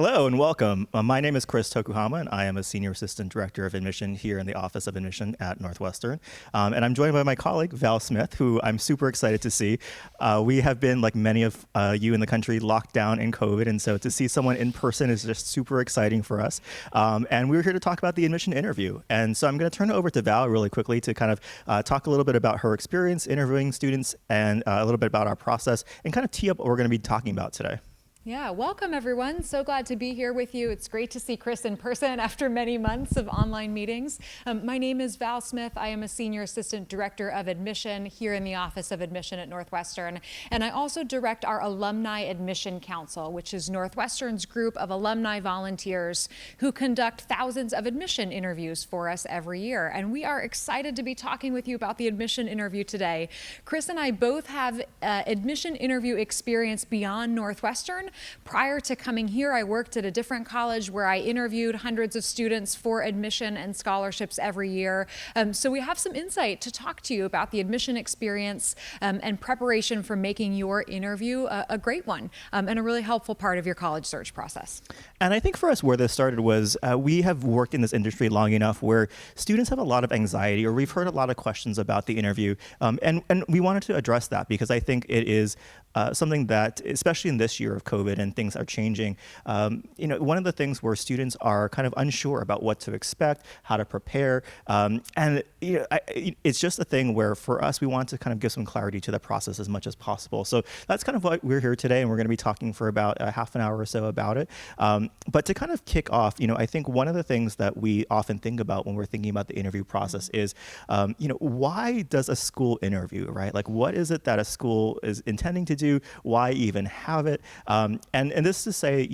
Hello and welcome. My name is Chris Tokuhama, and I am a Senior Assistant Director of Admission here in the Office of Admission at Northwestern. And I'm joined by my colleague, Val Smith, who I'm super excited to see. We have been, like many of you in the country, locked down in COVID, and so to see someone in person is just super exciting for us. And we're here to talk about the admission interview. And so I'm going to turn it over to Val really quickly to kind of talk a little bit about her experience interviewing students and a little bit about our process and kind of tee up what we're going to be talking about today. Yeah, welcome everyone. So glad to be here with you. It's great to see Chris in person after many months of online meetings. My name is Val Smith. I am a Senior Assistant Director of Admission here in the Office of Admission at Northwestern. And I also direct our Alumni Admission Council, which is Northwestern's group of alumni volunteers who conduct thousands of admission interviews for us every year. And we are excited to be talking with you about the admission interview today. Chris and I both have admission interview experience beyond Northwestern. Prior to coming here, I worked at a different college where I interviewed hundreds of students for admission and scholarships every year. So we have some insight to talk to you about the admission experience and preparation for making your interview a great one and a really helpful part of your college search process. And I think for us where this started was we have worked in this industry long enough where students have a lot of anxiety, or we've heard a lot of questions about the interview. And we wanted to address that because I think it is something that, especially in this year of COVID and things are changing, one of the things where students are kind of unsure about what to expect, how to prepare, and it's just a thing where for us, we want to kind of give some clarity to the process as much as possible. So that's kind of why we're here today, and we're going to be talking for about a half an hour or so about it. But to kind of kick off, I think one of the things that we often think about when we're thinking about the interview process is, why does a school interview, right? Like, what is it that a school is intending to do? Why even have it? And this is to say,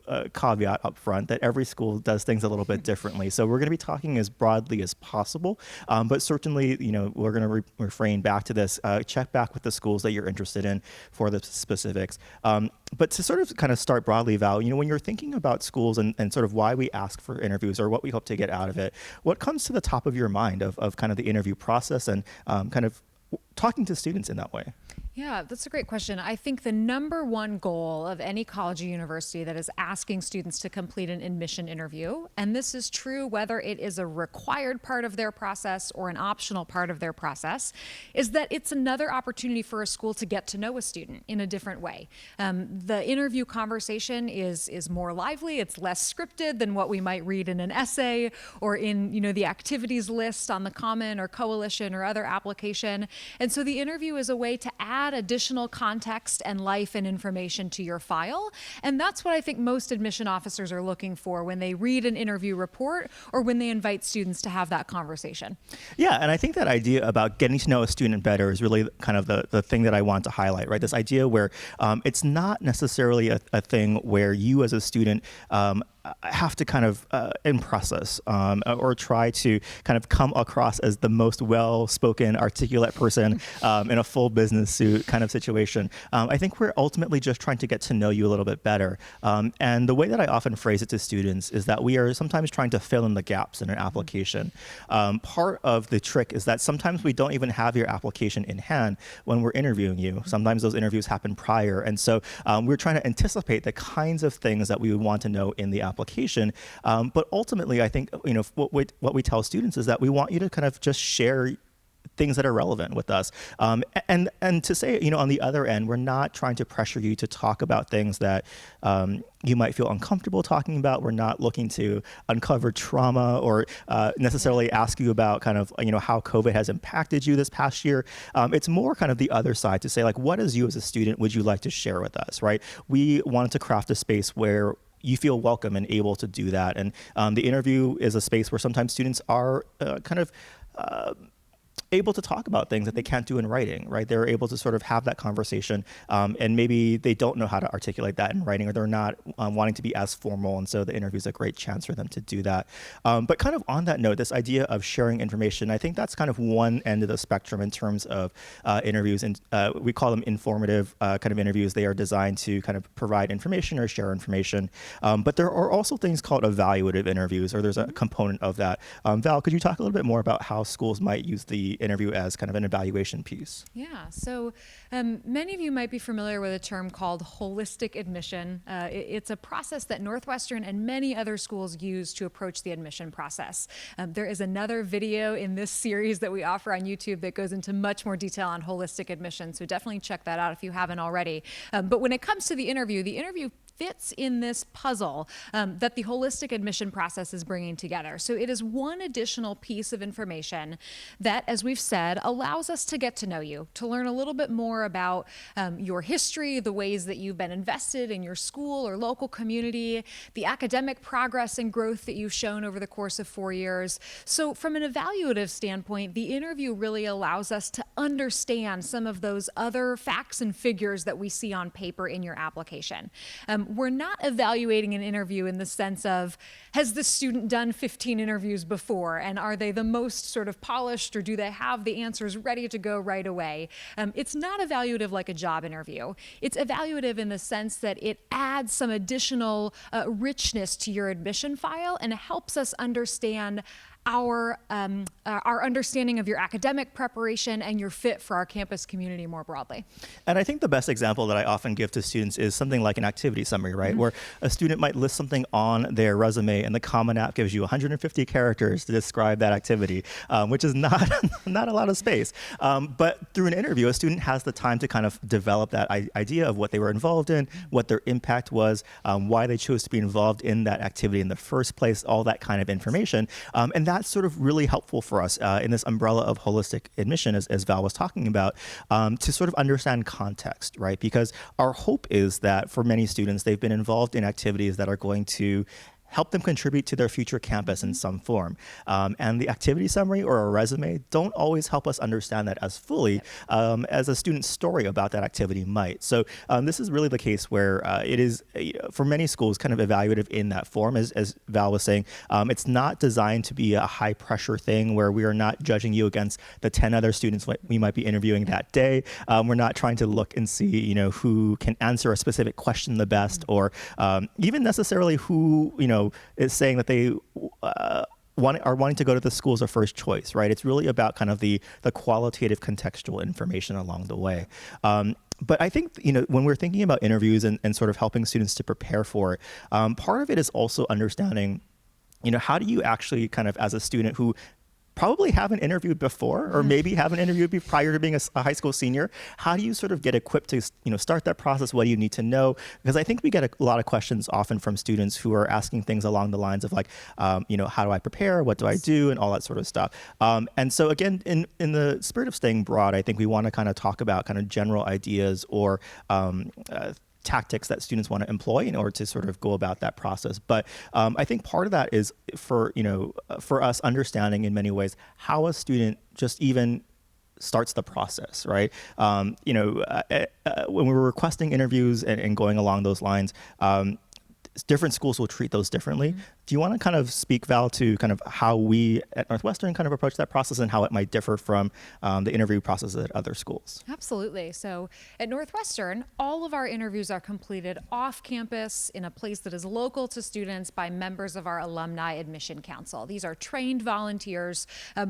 a caveat up front that every school does things a little bit differently. So we're going to be talking as broadly as possible, but certainly, we're going to refrain back to this, check back with the schools that you're interested in for the specifics. But to sort of kind of start broadly, Val, when you're thinking about schools and sort of why we ask for interviews or what we hope to get out of it, what comes to the top of your mind of kind of the interview process and kind of talking to students in that way? Yeah, that's a great question. I think the number one goal of any college or university that is asking students to complete an admission interview, and this is true whether it is a required part of their process or an optional part of their process, is that it's another opportunity for a school to get to know a student in a different way. The interview conversation is more lively, it's less scripted than what we might read in an essay or in the activities list on the Common or Coalition or other application. And so the interview is a way to add additional context and life and information to your file. And that's what I think most admission officers are looking for when they read an interview report or when they invite students to have that conversation. Yeah, and I think that idea about getting to know a student better is really kind of the thing that I want to highlight, right? This idea where it's not necessarily a thing where you as a student have to kind of impress us or try to kind of come across as the most well-spoken, articulate person in a full business suit kind of situation. I think we're ultimately just trying to get to know you a little bit better. And the way that I often phrase it to students is that we are sometimes trying to fill in the gaps in an application. Part of the trick is that sometimes we don't even have your application in hand when we're interviewing you. Sometimes those interviews happen prior. And so we're trying to anticipate the kinds of things that we would want to know in the application. But ultimately, I think, what we tell students is that we want you to kind of just share things that are relevant with us. And to say, on the other end, we're not trying to pressure you to talk about things that you might feel uncomfortable talking about. We're not looking to uncover trauma or necessarily ask you about kind of, how COVID has impacted you this past year. It's more kind of the other side to say, like, what as you as a student would you like to share with us, right? We wanted to craft a space where you feel welcome and able to do that. And the interview is a space where sometimes students are kind of able to talk about things that they can't do in writing, right? They're able to sort of have that conversation, and maybe they don't know how to articulate that in writing, or they're not wanting to be as formal, and so the interview is a great chance for them to do that. But kind of on that note, this idea of sharing information, I think that's kind of one end of the spectrum in terms of interviews, and we call them informative kind of interviews. They are designed to kind of provide information or share information, but there are also things called evaluative interviews, or there's a component of that. Val, could you talk a little bit more about how schools might use the interview as kind of an evaluation piece. Yeah, so many of you might be familiar with a term called holistic admission. It's a process that Northwestern and many other schools use to approach the admission process. There is another video in this series that we offer on YouTube that goes into much more detail on holistic admission, so definitely check that out if you haven't already. But when it comes to the interview fits in this puzzle that the holistic admission process is bringing together. So it is one additional piece of information that, as we've said, allows us to get to know you, to learn a little bit more about your history, the ways that you've been invested in your school or local community, the academic progress and growth that you've shown over the course of 4 years. So from an evaluative standpoint, the interview really allows us to understand some of those other facts and figures that we see on paper in your application. We're not evaluating an interview in the sense of, has the student done 15 interviews before, and are they the most sort of polished, or do they have the answers ready to go right away? It's not evaluative like a job interview. It's evaluative in the sense that it adds some additional richness to your admission file and helps us understand our understanding of your academic preparation and your fit for our campus community more broadly. And I think the best example that I often give to students is something like an activity summary, right? Where a student might list something on their resume and the Common App gives you 150 characters to describe that activity, which is not a lot of space. But through an interview, a student has the time to kind of develop that idea of what they were involved in, what their impact was, why they chose to be involved in that activity in the first place, all that kind of information. And that's sort of really helpful for us in this umbrella of holistic admission, as Val was talking about, to sort of understand context, right? Because our hope is that for many students, they've been involved in activities that are going to help them contribute to their future campus in some form. And the activity summary or a resume don't always help us understand that as fully as a student's story about that activity might. So this is really the case where it is, for many schools, kind of evaluative in that form, as Val was saying. It's not designed to be a high pressure thing where we are not judging you against the 10 other students we might be interviewing that day. We're not trying to look and see, who can answer a specific question the best, or even necessarily who, is saying that they are wanting to go to the school as a first choice, right? It's really about kind of the qualitative contextual information along the way. But I think, when we're thinking about interviews and sort of helping students to prepare for it, part of it is also understanding, how do you actually kind of, as a student who probably haven't interviewed before, or maybe haven't interviewed prior to being a high school senior, how do you sort of get equipped to start that process? What do you need to know? Because I think we get a lot of questions often from students who are asking things along the lines of like, how do I prepare? What do I do? And all that sort of stuff. And so again, in the spirit of staying broad, I think we want to kind of talk about kind of general ideas or tactics that students want to employ in order to sort of go about that process. But I think part of that is for us understanding in many ways how a student just even starts the process, right? When we were requesting interviews and going along those lines, different schools will treat those differently. Do you want to kind of speak, Val, to kind of how we at Northwestern kind of approach that process and how it might differ from the interview process at other schools? Absolutely. So at Northwestern, all of our interviews are completed off campus in a place that is local to students by members of our Alumni Admission Council. These are trained volunteers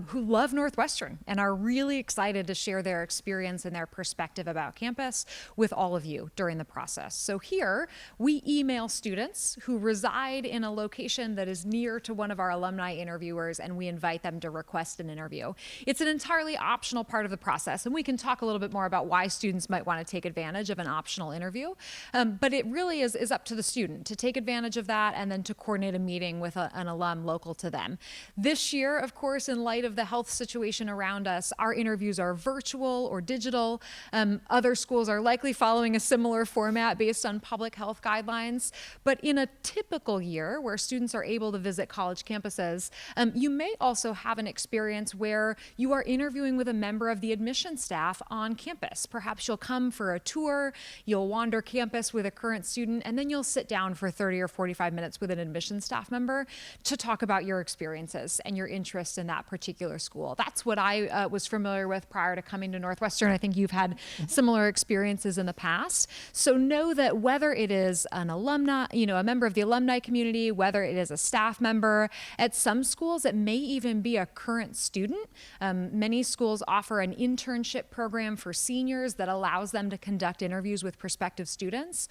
who love Northwestern and are really excited to share their experience and their perspective about campus with all of you during the process. So here, we email students who reside in a location that is near to one of our alumni interviewers, and we invite them to request an interview. It's an entirely optional part of the process, and we can talk a little bit more about why students might want to take advantage of an optional interview. But it really is up to the student to take advantage of that and then to coordinate a meeting with an alum local to them. This year, of course, in light of the health situation around us, our interviews are virtual or digital. Other schools are likely following a similar format based on public health guidelines. But in a typical year where students are able to visit college campuses, you may also have an experience where you are interviewing with a member of the admission staff on campus. Perhaps you'll come for a tour, you'll wander campus with a current student, and then you'll sit down for 30 or 45 minutes with an admission staff member to talk about your experiences and your interest in that particular school. That's what I was familiar with prior to coming to Northwestern. I think you've had similar experiences in the past. So know that whether it is an alumni, a member of the alumni community, whether it as a staff member. At some schools, it may even be a current student. Many schools offer an internship program for seniors that allows them to conduct interviews with prospective students.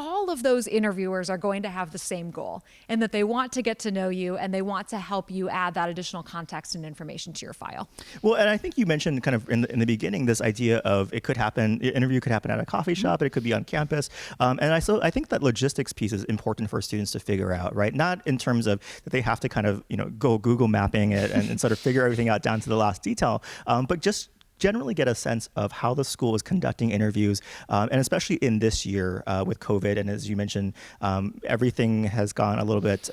All of those interviewers are going to have the same goal, and that they want to get to know you and they want to help you add that additional context and information to your file. Well, and I think you mentioned kind of in the beginning this idea of it could happen, the interview could happen at a coffee shop, it could be on campus. And I think that logistics piece is important for students to figure out, right? Not in terms of that they have to kind of, go Google mapping it and sort of figure everything out down to the last detail, but just generally get a sense of how the school is conducting interviews, and especially in this year with COVID. And as you mentioned, everything has gone a little bit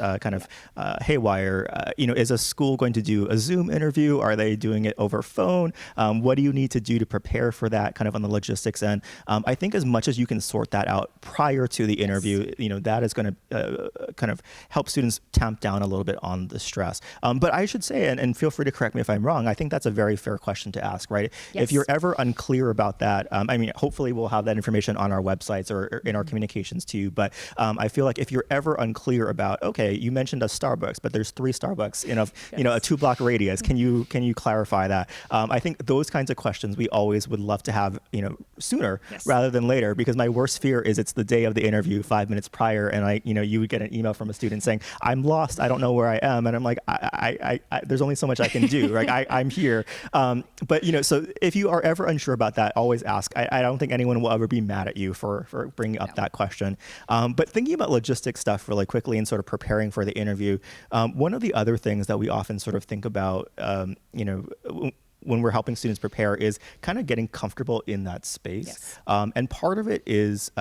haywire. Is a school going to do a Zoom interview? Are they doing it over phone? What do you need to do to prepare for that kind of on the logistics end? I think as much as you can sort that out prior to the interview, that is going to kind of help students tamp down a little bit on the stress. But I should say, and feel free to correct me if I'm wrong, I think that's a very fair question to ask, right? Yes. If you're ever unclear about that, hopefully we'll have that information on our websites or in our communications too. But I feel like if you're ever unclear about, okay, you mentioned a Starbucks, but there's 3 Starbucks in a 2-block radius. Can you clarify that? I think those kinds of questions we always would love to have, sooner rather than later, because my worst fear is it's the day of the interview 5 minutes prior, and you would get an email from a student saying, I'm lost, I don't know where I am, and I'm like, I there's only so much I can do, right? I'm here, but so if you are ever unsure about that, always ask. I don't think anyone will ever be mad at you for bringing up that question. But thinking about logistics stuff really quickly and sort of preparing for the interview, one of the other things that we often sort of think about, when we're helping students prepare is kind of getting comfortable in that space. And part of it is,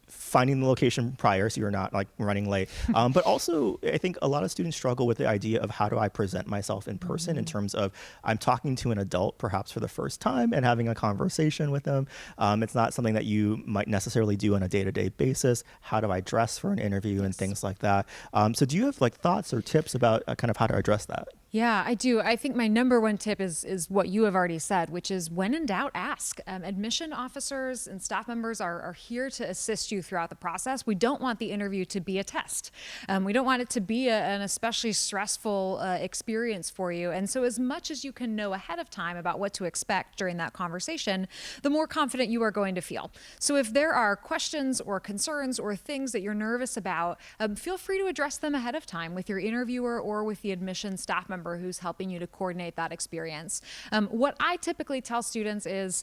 finding the location prior so you're not like running late. But also, I think a lot of students struggle with the idea of how do I present myself in person in terms of I'm talking to an adult perhaps for the first time and having a conversation with them. It's not something that you might necessarily do on a day-to-day basis. How do I dress for an interview and things like that? So do you have like thoughts or tips about kind of how to address that? Yeah, I do. I think my number one tip is what you have already said, which is when in doubt, ask. Admission officers and staff members are here to assist you throughout the process. We don't want the interview to be a test. We don't want it to be an especially stressful experience for you. And so as much as you can know ahead of time about what to expect during that conversation, the more confident you are going to feel. So if there are questions or concerns or things that you're nervous about, feel free to address them ahead of time with your interviewer or with the admission staff member who's helping you to coordinate that experience. What I typically tell students is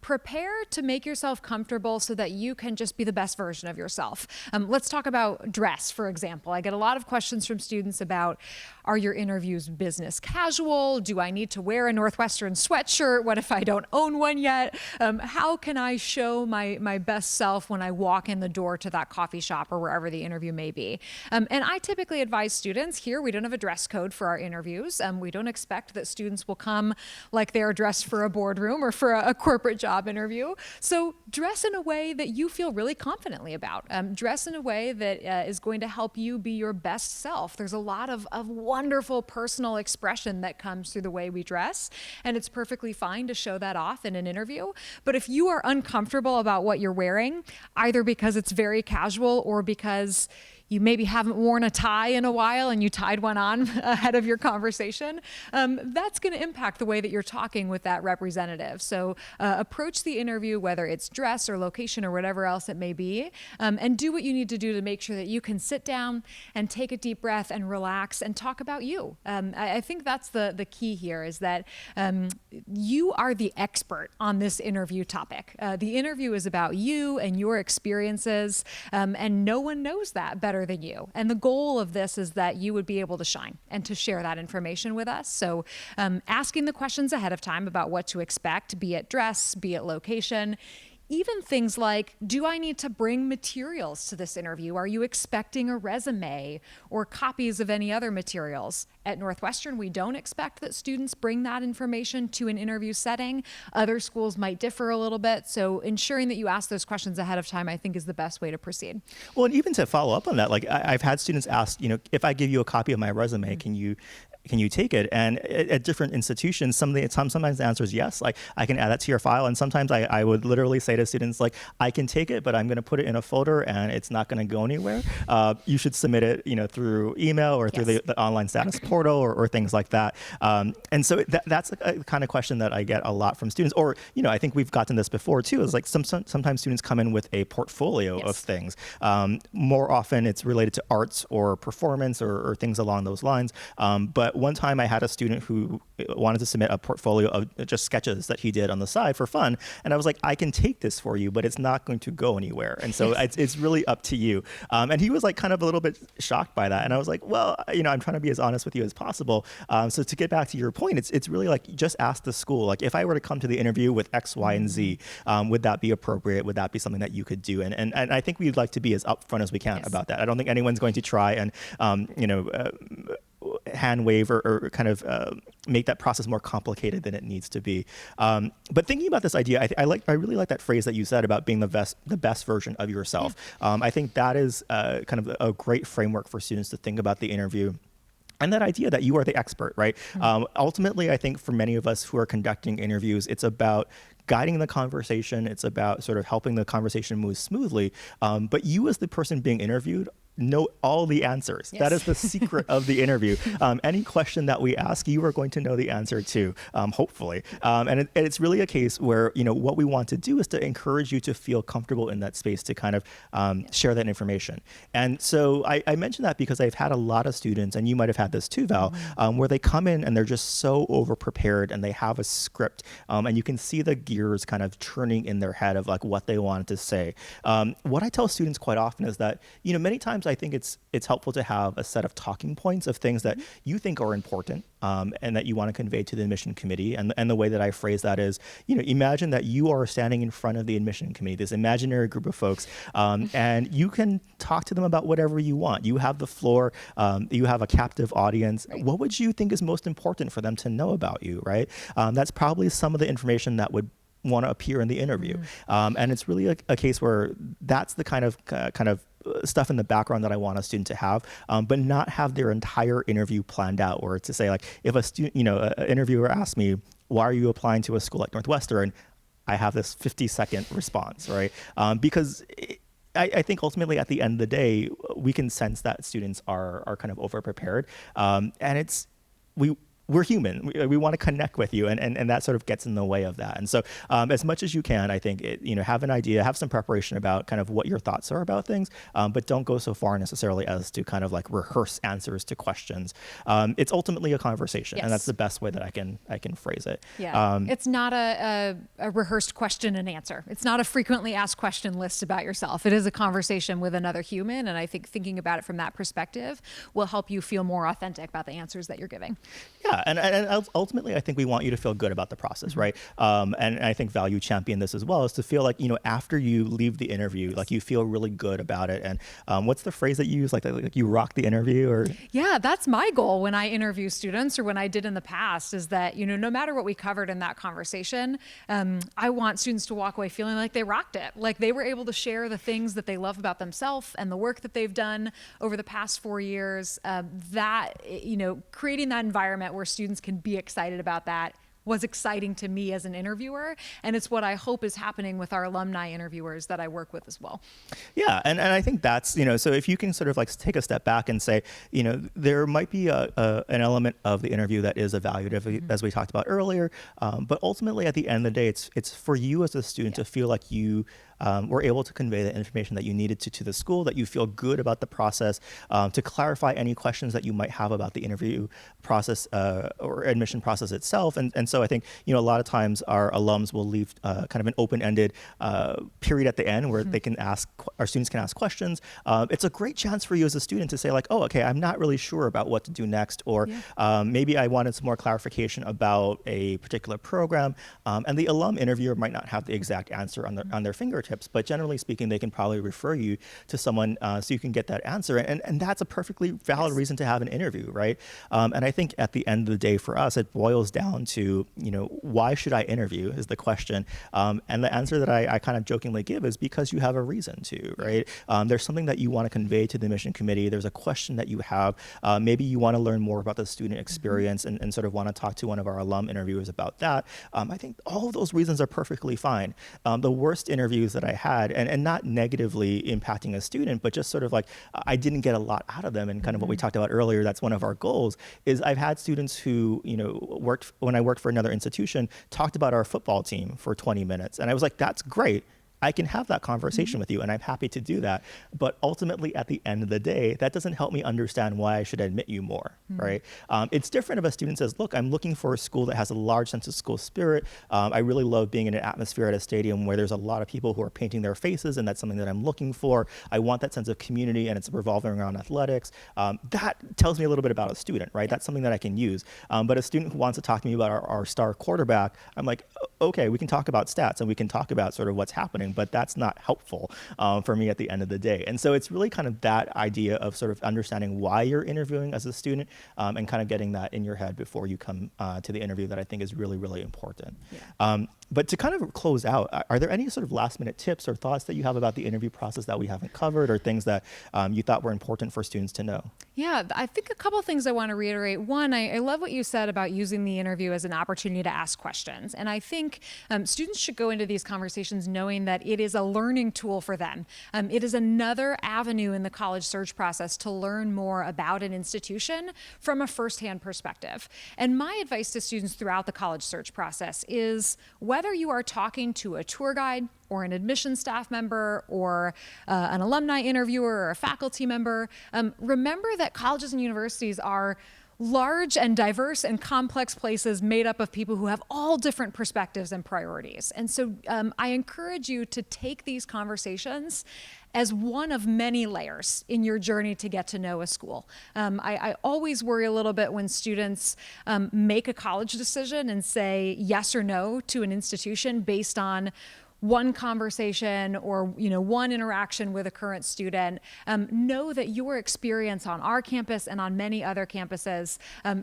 prepare to make yourself comfortable so that you can just be the best version of yourself. Let's talk about dress, for example. I get a lot of questions from students about, are your interviews business casual? Do I need to wear a Northwestern sweatshirt? What if I don't own one yet? How can I show my best self when I walk in the door to that coffee shop or wherever the interview may be? And I typically advise students, here we don't have a dress code for our interviews. We don't expect that students will come like they're dressed for a boardroom or for a corporate job interview. So dress in a way that you feel really confidently about. Dress in a way that is going to help you be your best self. There's a lot of wonderful personal expression that comes through the way we dress, and it's perfectly fine to show that off in an interview. But if you are uncomfortable about what you're wearing, either because it's very casual or because you maybe haven't worn a tie in a while and you tied one on ahead of your conversation, that's going to impact the way that you're talking with that representative. So approach the interview, whether it's dress or location or whatever else it may be, and do what you need to do to make sure that you can sit down and take a deep breath and relax and talk about you. I think that's the key here, is that you are the expert on this interview topic. The interview is about you and your experiences, and no one knows that better than you. And the goal of this is that you would be able to shine and to share that information with us. So asking the questions ahead of time about what to expect, be it dress, be it location, even things like, do I need to bring materials to this interview? Are you expecting a resume or copies of any other materials? At Northwestern, we don't expect that students bring that information to an interview setting. Other schools might differ a little bit. So ensuring that you ask those questions ahead of time, I think, is the best way to proceed. Well, and even to follow up on that, like I've had students ask, if I give you a copy of my resume, can you can you take it? And at different institutions, sometimes the answer is yes, like I can add that to your file. And sometimes I would literally say to students, like, I can take it, but I'm going to put it in a folder and it's not going to go anywhere. You should submit it, through email or through the online status portal or things like that. And so that's the kind of question that I get a lot from students. Or, I think we've gotten this before too, is like sometimes students come in with a portfolio of things. More often it's related to arts or performance or things along those lines. But one time I had a student who wanted to submit a portfolio of just sketches that he did on the side for fun. And I was like, I can take this for you, but it's not going to go anywhere. And so it's really up to you. And he was like kind of a little bit shocked by that. And I was like, well, I'm trying to be as honest with you as possible. So to get back to your point, it's really like, just ask the school. Like if I were to come to the interview with X, Y, and Z, would that be appropriate? Would that be something that you could do? And I think we'd like to be as upfront as we can about that. I don't think anyone's going to try and, hand wave or kind of make that process more complicated than it needs to be. But thinking about this idea, I really like that phrase that you said about being the best version of yourself. I think that is kind of a great framework for students to think about the interview. And that idea that you are the expert, right? Ultimately, I think for many of us who are conducting interviews, it's about guiding the conversation. It's about sort of helping the conversation move smoothly. But you as the person being interviewed know all the answers. That is the secret of the interview. Any question that we ask, you are going to know the answer to, hopefully. And it's really a case where, what we want to do is to encourage you to feel comfortable in that space to kind of share that information. And so I mentioned that because I've had a lot of students, and you might have had this too, Val, where they come in and they're just so over-prepared and they have a script, and you can see the gears kind of turning in their head of like what they wanted to say. What I tell students quite often is that, many times I think it's helpful to have a set of talking points of things that you think are important and that you want to convey to the admission committee. And the way that I phrase that is, imagine that you are standing in front of the admission committee, this imaginary group of folks, and you can talk to them about whatever you want. You have the floor, you have a captive audience. What would you think is most important for them to know about you, right? That's probably some of the information that would want to appear in the interview. And it's really a case where that's the kind of stuff in the background that I want a student to have, but not have their entire interview planned out, or to say like, if a student, an interviewer asks me, why are you applying to a school like Northwestern? I have this 50-second response, right? Because I think ultimately at the end of the day, we can sense that students are kind of over-prepared. And we're human. We want to connect with you, and that sort of gets in the way of that. And so as much as you can, I think, have an idea, have some preparation about kind of what your thoughts are about things, but don't go so far necessarily as to kind of like rehearse answers to questions. It's ultimately a conversation, and that's the best way that I can phrase it. Yeah, it's not a rehearsed question and answer. It's not a frequently asked question list about yourself. It is a conversation with another human, and I think thinking about it from that perspective will help you feel more authentic about the answers that you're giving. Yeah, and ultimately, I think we want you to feel good about the process, right? And I think Val, you champion this as well, is to feel like, after you leave the interview, like you feel really good about it. And what's the phrase that you use? Like you rock the interview, or? Yeah, that's my goal when I interview students, or when I did in the past, is that, no matter what we covered in that conversation, I want students to walk away feeling like they rocked it, like they were able to share the things that they love about themselves and the work that they've done over the past 4 years. Creating that environment where students can be excited about that was exciting to me as an interviewer, and it's what I hope is happening with our alumni interviewers that I work with as well. Yeah, and I think that's, so if you can sort of like take a step back and say, there might be an element of the interview that is evaluative, as we talked about earlier, but ultimately at the end of the day, it's for you as a student to feel like you were able to convey the information that you needed to the school, that you feel good about the process, to clarify any questions that you might have about the interview process or admission process itself. And so I think, a lot of times our alums will leave kind of an open-ended period at the end where they can our students can ask questions. It's a great chance for you as a student to say like, oh, okay, I'm not really sure about what to do next, or maybe I wanted some more clarification about a particular program, and the alum interviewer might not have the exact answer on their fingertips. fingertips, but generally speaking, they can probably refer you to someone so you can get that answer. And that's a perfectly valid reason to have an interview, right? And I think at the end of the day for us, it boils down to, why should I interview is the question. And the answer that I kind of jokingly give is because you have a reason to, right? There's something that you want to convey to the admission committee. There's a question that you have. Maybe you want to learn more about the student experience and sort of want to talk to one of our alum interviewers about that. I think all of those reasons are perfectly fine. The worst interviews that I had, and not negatively impacting a student, but just sort of like I didn't get a lot out of them, and kind of what we talked about earlier, that's one of our goals, is I've had students who, when I worked for another institution, talked about our football team for 20 minutes. And I was like, that's great. I can have that conversation with you, and I'm happy to do that. But ultimately, at the end of the day, that doesn't help me understand why I should admit you more, right? It's different if a student says, look, I'm looking for a school that has a large sense of school spirit. I really love being in an atmosphere at a stadium where there's a lot of people who are painting their faces, and that's something that I'm looking for. I want that sense of community, and it's revolving around athletics. That tells me a little bit about a student, right? That's something that I can use. But a student who wants to talk to me about our star quarterback, I'm like, okay, we can talk about stats, and we can talk about sort of what's happening, but that's not helpful for me at the end of the day. And so it's really kind of that idea of sort of understanding why you're interviewing as a student and kind of getting that in your head before you come to the interview that I think is really, really important. But to kind of close out, are there any sort of last minute tips or thoughts that you have about the interview process that we haven't covered, or things that you thought were important for students to know? Yeah, I think a couple of things I want to reiterate. One, I love what you said about using the interview as an opportunity to ask questions. And I think students should go into these conversations knowing that it is a learning tool for them. It is another avenue in the college search process to learn more about an institution from a firsthand perspective. And my advice to students throughout the college search process is whether you are talking to a tour guide or an admission staff member or an alumni interviewer or a faculty member, remember that colleges and universities are large and diverse and complex places made up of people who have all different perspectives and priorities. And so I encourage you to take these conversations as one of many layers in your journey to get to know a school. I always worry a little bit when students make a college decision and say yes or no to an institution based on one conversation or one interaction with a current student. Know that your experience on our campus and on many other campuses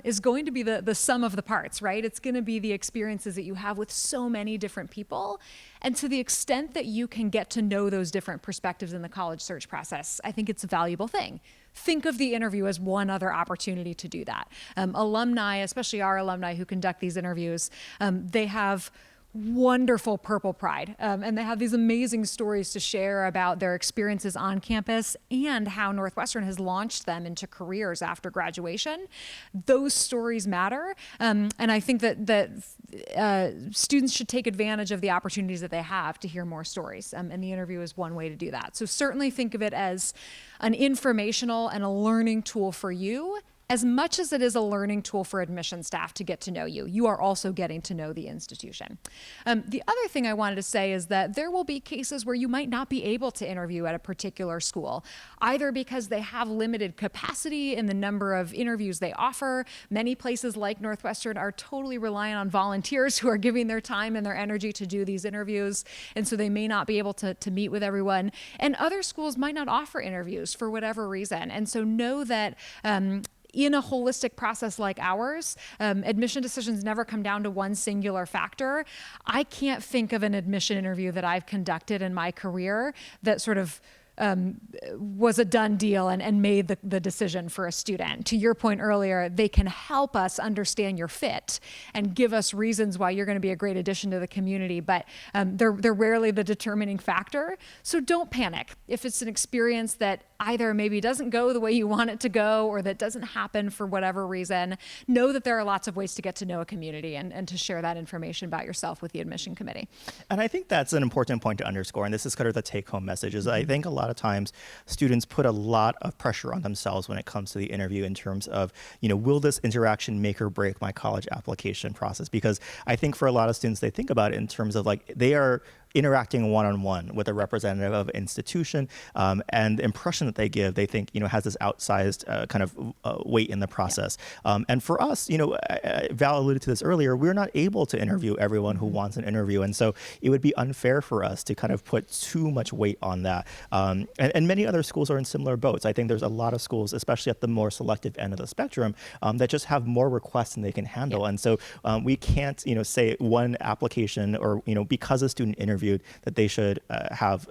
is going to be the sum of the parts, right? It's going to be the experiences that you have with so many different people. And to the extent that you can get to know those different perspectives in the college search process, I think it's a valuable thing. Think of the interview as one other opportunity to do that. Alumni, especially our alumni who conduct these interviews, they have wonderful purple pride. And they have these amazing stories to share about their experiences on campus and how Northwestern has launched them into careers after graduation. Those stories matter. And I think that students should take advantage of the opportunities that they have to hear more stories. And the interview is one way to do that. So certainly think of it as an informational and a learning tool for you. As much as it is a learning tool for admission staff to get to know you, you are also getting to know the institution. The other thing I wanted to say is that there will be cases where you might not be able to interview at a particular school, either because they have limited capacity in the number of interviews they offer. Many places like Northwestern are totally reliant on volunteers who are giving their time and their energy to do these interviews, and so they may not be able to meet with everyone. And other schools might not offer interviews for whatever reason. And so know that in a holistic process like ours, admission decisions never come down to one singular factor. I can't think of an admission interview that I've conducted in my career that sort of was a done deal and made the decision for a student. To your point earlier, they can help us understand your fit and give us reasons why you're going to be a great addition to the community, but they're rarely the determining factor. So don't panic. If it's an experience that either maybe doesn't go the way you want it to go or that doesn't happen for whatever reason, know that there are lots of ways to get to know a community and to share that information about yourself with the admission committee. And I think that's an important point to underscore, and this is kind of the take-home message, is I think a lot of times students put a lot of pressure on themselves when it comes to the interview in terms of, will this interaction make or break my college application process? Because I think for a lot of students, they think about it in terms of like they are interacting one-on-one with a representative of an institution, and the impression that they give, they think, has this outsized kind of weight in the process. And for us, Val alluded to this earlier, we're not able to interview everyone who wants an interview. And so it would be unfair for us to kind of put too much weight on that. And many other schools are in similar boats. I think there's a lot of schools, especially at the more selective end of the spectrum, that just have more requests than they can handle. And so we can't, say one application or, because a student interviewed that they should have,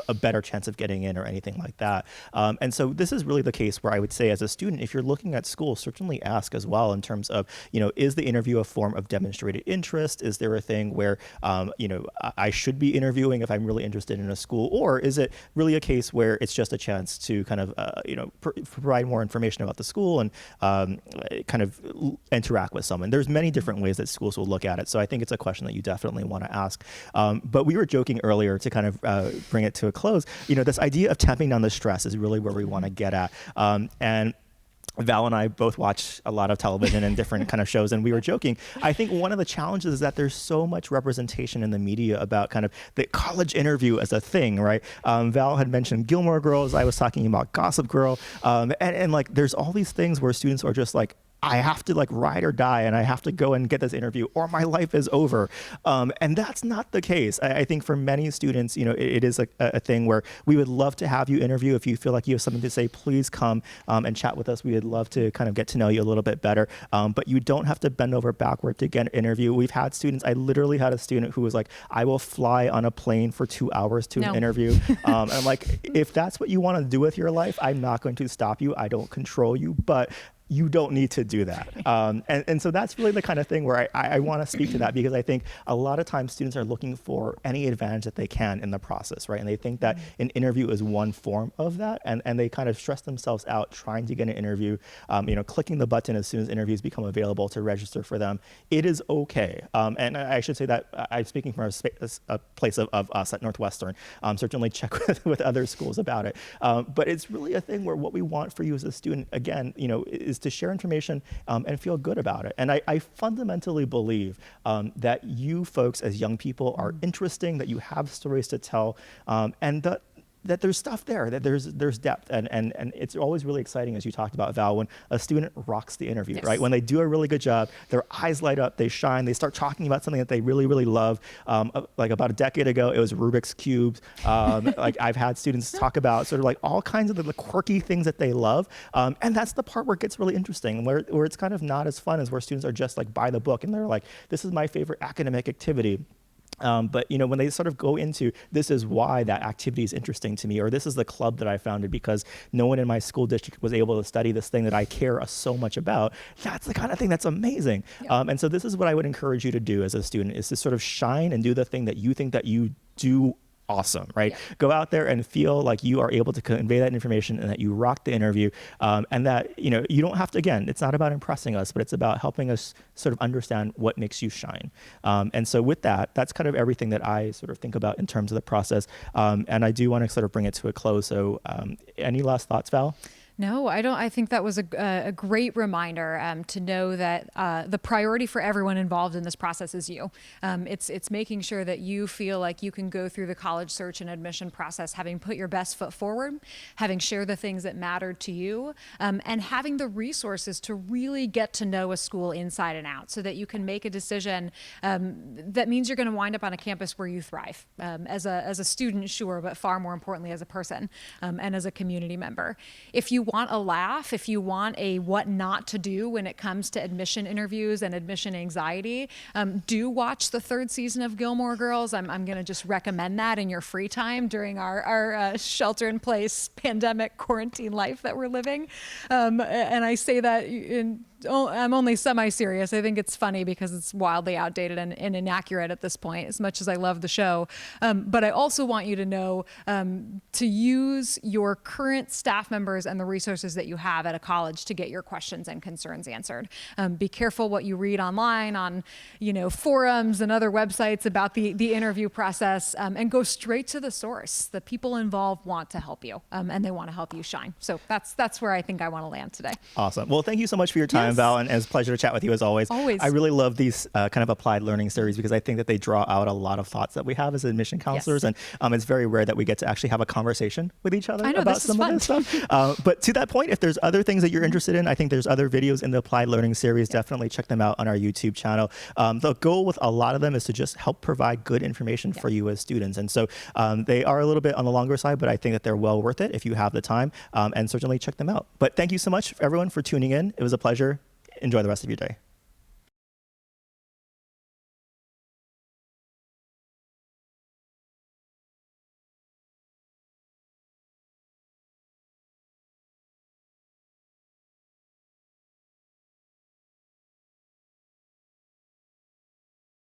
a better chance of getting in or anything like that. And so this is really the case where I would say as a student, if you're looking at school, certainly ask as well in terms of, is the interview a form of demonstrated interest? Is there a thing where, I should be interviewing if I'm really interested in a school? Or is it really a case where it's just a chance to kind of, provide more information about the school and kind of interact with someone? There's many different ways that schools will look at it. So I think it's a question that you definitely want to ask. But we were joking earlier to kind of bring it to a close. This idea of tamping down the stress is really where we want to get at. And Val and I both watch a lot of television and different kind of shows, and we were joking. I think one of the challenges is that there's so much representation in the media about kind of the college interview as a thing, right? Val had mentioned Gilmore Girls. I was talking about Gossip Girl. And like, there's all these things where students are just like, I have to like ride or die and I have to go and get this interview or my life is over. And that's not the case. I think for many students, it is a thing where we would love to have you interview. If you feel like you have something to say, please come and chat with us. We would love to kind of get to know you a little bit better. But you don't have to bend over backward to get an interview. We've had students, I literally had a student who was like, I will fly on a plane for 2 hours to an interview. And I'm like, if that's what you want to do with your life, I'm not going to stop you. I don't control you, but you don't need to do that. And so that's really the kind of thing where I want to speak to that, because I think a lot of times students are looking for any advantage that they can in the process, right? And they think that an interview is one form of that, and they kind of stress themselves out trying to get an interview, clicking the button as soon as interviews become available to register for them. It is okay. And I should say that I'm speaking from a place of us at Northwestern. Certainly check with other schools about it. But it's really a thing where what we want for you as a student, again, is to share information and feel good about it. And I fundamentally believe that you folks as young people are interesting, that you have stories to tell, and that there's stuff there, that there's depth, and it's always really exciting, as you talked about, Val, when a student rocks the interview, right? When they do a really good job, their eyes light up, they shine, they start talking about something that they really, really love. Like about a decade ago, it was Rubik's Cubes. Like I've had students talk about sort of like all kinds of the quirky things that they love. And that's the part where it gets really interesting, where it's kind of not as fun as where students are just like by the book and they're like, this is my favorite academic activity. But when they sort of go into, this is why that activity is interesting to me, or this is the club that I founded because no one in my school district was able to study this thing that I care so much about, that's the kind of thing that's amazing. And so this is what I would encourage you to do as a student, is to sort of shine and do the thing that you think that you do awesome, right? Go out there and feel like you are able to convey that information and that you rock the interview, and that, you don't have to, again, it's not about impressing us, but it's about helping us sort of understand what makes you shine. And so with that, that's kind of everything that I sort of think about in terms of the process. And I do want to sort of bring it to a close. So any last thoughts, Val? No, I don't. I think that was a great reminder to know that the priority for everyone involved in this process is you. It's making sure that you feel like you can go through the college search and admission process having put your best foot forward, having shared the things that mattered to you, and having the resources to really get to know a school inside and out, so that you can make a decision that means you're going to wind up on a campus where you thrive as a student, sure, but far more importantly as a person and as a community member. If you want a laugh, if you want a what not to do when it comes to admission interviews and admission anxiety, do watch the 3rd season of Gilmore Girls. I'm going to just recommend that in your free time during our shelter-in-place pandemic quarantine life that we're living. And I say that I'm only semi-serious. I think it's funny because it's wildly outdated and inaccurate at this point, as much as I love the show. But I also want you to know to use your current staff members and the resources that you have at a college to get your questions and concerns answered. Be careful what you read online on, forums and other websites about the interview process, and go straight to the source. The people involved want to help you, and they want to help you shine. So that's where I think I want to land today. Awesome. Well, thank you so much for your time. time, Val, and it's a pleasure to chat with you as always. Always. I really love these kind of applied learning series because I think that they draw out a lot of thoughts that we have as admission counselors, Yes. and it's very rare that we get to actually have a conversation with each other I know, about this is some of this fun. stuff. But to that point, if there's other things that you're interested in, I think there's other videos in the applied learning series. Definitely check them out on our YouTube channel. The goal with a lot of them is to just help provide good information for you as students. And so they are a little bit on the longer side, but I think that they're well worth it if you have the time, and certainly check them out. But thank you so much, everyone, for tuning in. It was a pleasure. Enjoy the rest of your day.